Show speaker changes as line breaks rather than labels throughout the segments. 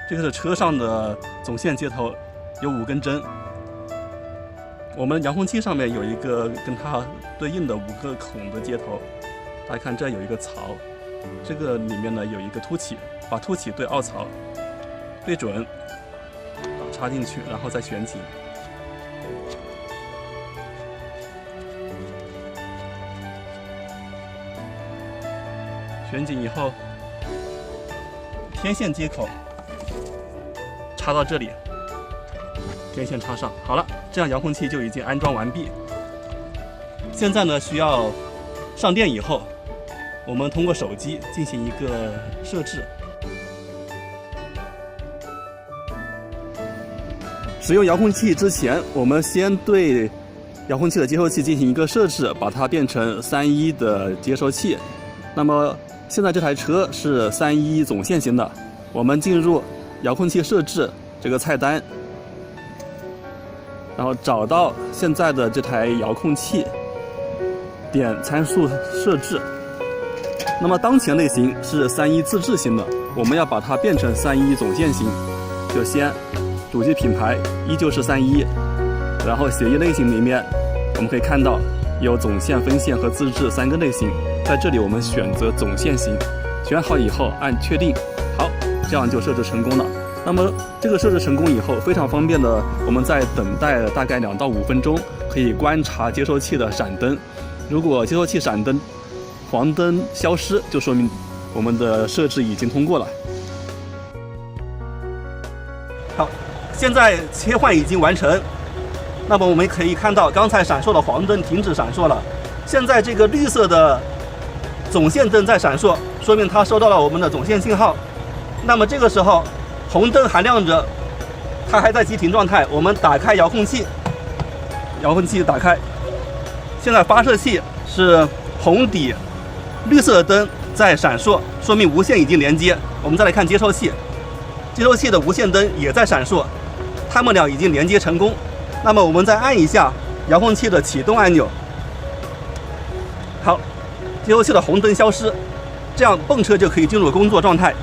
这个是车上的总线接头，有5根针。我们遥控器上面有一个跟它对应的5个孔的接头，大家看这有一个槽，这个里面呢有一个凸起，把凸起对凹槽，对准，插进去，然后再旋紧。旋紧以后，天线接口插到这里，天线插上，好了，这样遥控器就已经安装完毕。现在呢，需要上电以后，我们通过手机进行一个设置。使用遥控器之前，我们先对遥控器的接收器进行一个设置，把它变成3.1的接收器。那么现在这台车是3.1总线型的，我们进入遥控器设置这个菜单，然后找到现在的这台遥控器，点参数设置。那么当前类型是3.1自制型的，我们要把它变成3.1总线型，就先主机品牌依旧是3.1，然后协议类型里面我们可以看到有总线、分线和自制3个类型。在这里我们选择总线型，选好以后按确定，好，这样就设置成功了。那么这个设置成功以后，非常方便的，我们在等待大概2到5分钟，可以观察接收器的闪灯。如果接收器闪灯黄灯消失，就说明我们的设置已经通过了。好，现在切换已经完成。那么我们可以看到，刚才闪烁的黄灯停止闪烁了，现在这个绿色的总线灯在闪烁，说明它收到了我们的总线信号。那么这个时候红灯还亮着，它还在急停状态。我们打开遥控器，遥控器打开，现在发射器是红底，绿色灯在闪烁，说明无线已经连接。我们再来看接收器，接收器的无线灯也在闪烁，它们俩已经连接成功。那么我们再按一下遥控器的启动按钮，好，接收器的红灯消失，这样泵车就可以进入工作状态。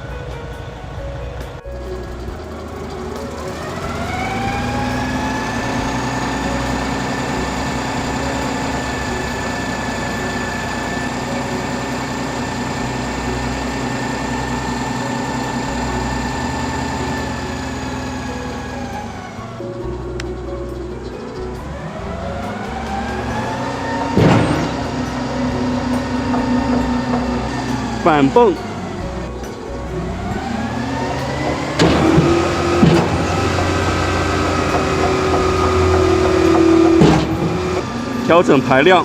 反泵，调整排量。